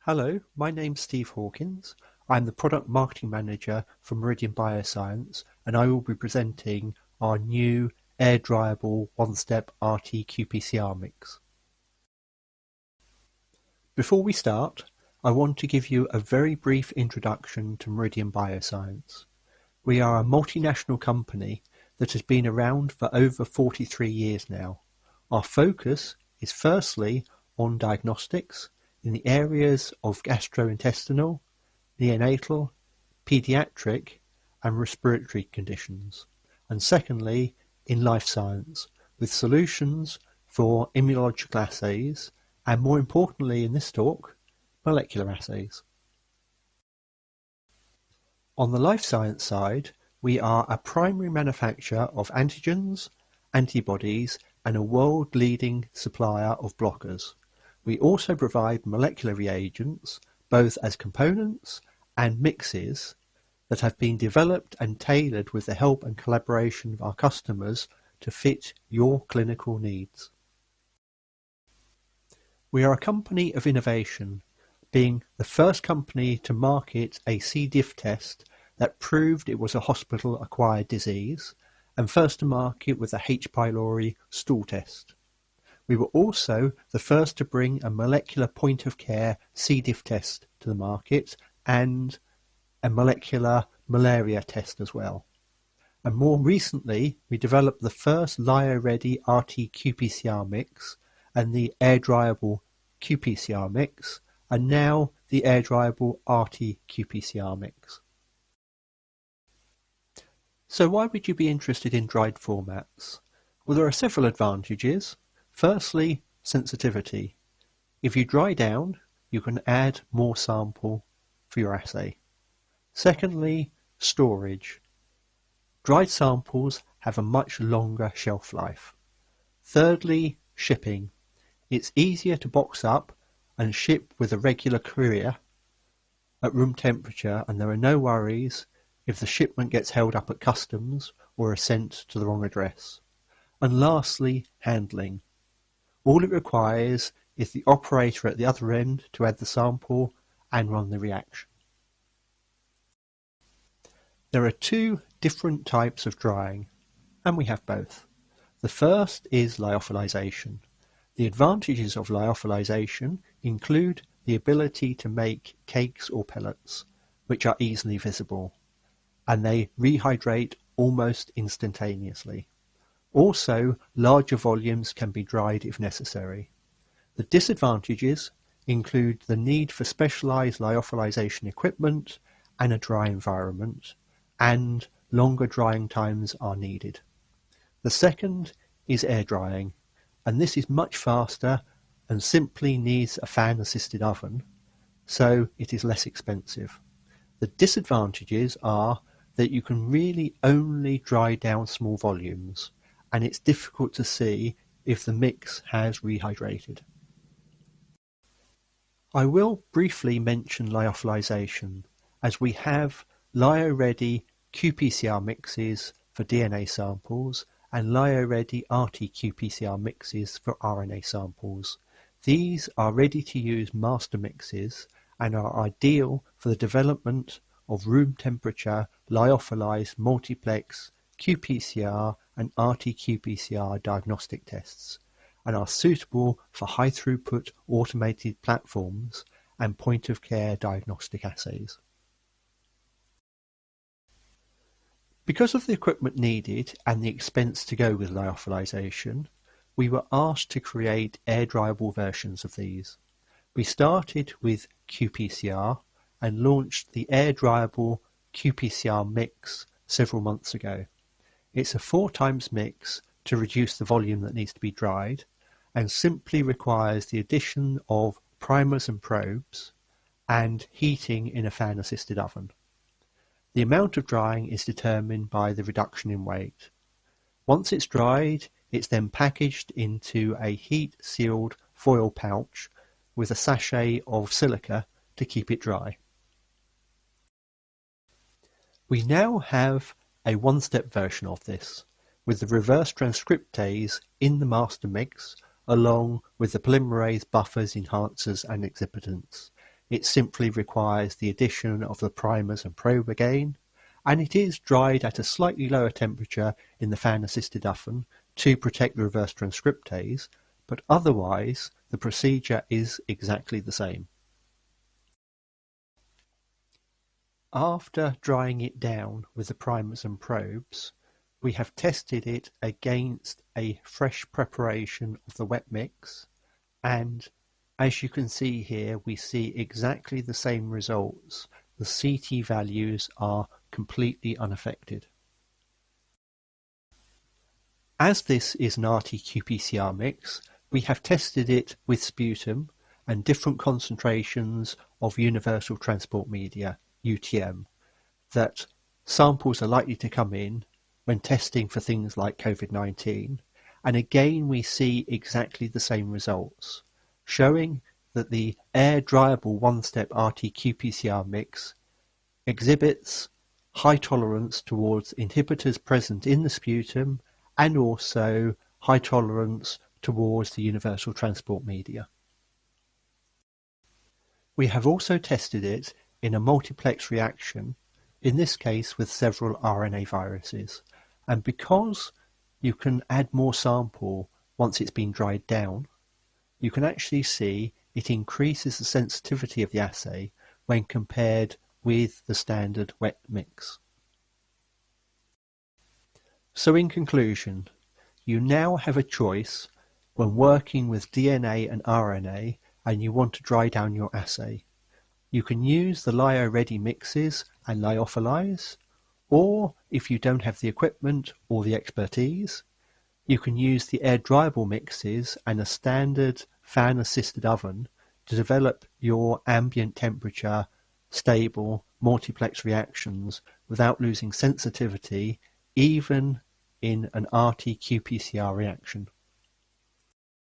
Hello, my name's Steve Hawkins. I'm the Product Marketing Manager for Meridian Bioscience, and I will be presenting our new Air Dryable one-step RT-qPCR mix. Before we start, I want to give you a very brief introduction to Meridian Bioscience. We are a multinational company that has been around for over 43 years now. Our focus is firstly on diagnostics in the areas of gastrointestinal, neonatal, pediatric and respiratory conditions, and secondly in life science with solutions for immunological assays and, more importantly in this talk, molecular assays. On the life science side, we are a primary manufacturer of antigens, antibodies and a world-leading supplier of blockers. We also provide molecular reagents, both as components and mixes, that have been developed and tailored with the help and collaboration of our customers to fit your clinical needs. We are a company of innovation, being the first company to market a C. diff test that proved it was a hospital-acquired disease, and first to market with a H. pylori stool test. We were also the first to bring a molecular point-of-care C. diff test to the market and a molecular malaria test as well. And more recently, we developed the first Lyo-ready RT-qPCR mix and the Air Dryable qPCR mix, and now the Air Dryable RT-qPCR mix. So why would you be interested in dried formats? Well, there are several advantages. Firstly, sensitivity. If you dry down, you can add more sample for your assay. Secondly, storage. Dried samples have a much longer shelf life. Thirdly, shipping. It's easier to box up and ship with a regular courier at room temperature, and there are no worries if the shipment gets held up at customs or is sent to the wrong address. And lastly, handling. All it requires is the operator at the other end to add the sample and run the reaction. There are two different types of drying, and we have both. The first is lyophilization. The advantages of lyophilization include the ability to make cakes or pellets, which are easily visible, and they rehydrate almost instantaneously. Also, larger volumes can be dried if necessary. The disadvantages include the need for specialized lyophilization equipment and a dry environment, and longer drying times are needed. The second is air drying, and this is much faster and simply needs a fan-assisted oven, so it is less expensive. The disadvantages are that you can really only dry down small volumes, and it's difficult to see if the mix has rehydrated. I will briefly mention lyophilization, as we have Lyo-ready qPCR mixes for DNA samples and Lyo-ready RT-qPCR mixes for RNA samples. These are ready-to-use master mixes and are ideal for the development of room temperature lyophilized multiplex qPCR and RT-qPCR diagnostic tests, and are suitable for high-throughput automated platforms and point-of-care diagnostic assays. Because of the equipment needed and the expense to go with lyophilization, we were asked to create air-dryable versions of these. We started with qPCR and launched the Air Dryable qPCR mix several months ago. It's a 4x mix to reduce the volume that needs to be dried, and simply requires the addition of primers and probes and heating in a fan-assisted oven. The amount of drying is determined by the reduction in weight. Once it's dried, it's then packaged into a heat-sealed foil pouch with a sachet of silica to keep it dry. We now have a one-step version of this, with the reverse transcriptase in the master mix, along with the polymerase buffers, enhancers and exhibitants. it simply requires the addition of the primers and probe again, and it is dried at a slightly lower temperature in the fan-assisted oven to protect the reverse transcriptase, but otherwise the procedure is exactly the same. After drying it down with the primers and probes, we have tested it against a fresh preparation of the wet mix, and as you can see here, we see exactly the same results. The CT values are completely unaffected. As this is an RT-qPCR mix, we have tested it with sputum and different concentrations of universal transport media, UTM, that samples are likely to come in when testing for things like COVID-19, and again we see exactly the same results, showing that the Air Dryable one-step RT-qPCR mix exhibits high tolerance towards inhibitors present in the sputum and also high tolerance towards the universal transport media. We have also tested it in a multiplex reaction, in this case with several RNA viruses, and because you can add more sample once it's been dried down, you can actually see it increases the sensitivity of the assay when compared with the standard wet mix. So in conclusion, you now have a choice when working with DNA and RNA and you want to dry down your assay. You can use the Lyo-ready mixes and lyophilize, or if you don't have the equipment or the expertise, you can use the air dryable mixes and a standard fan-assisted oven to develop your ambient temperature, stable, multiplex reactions without losing sensitivity, even in an RT-qPCR reaction.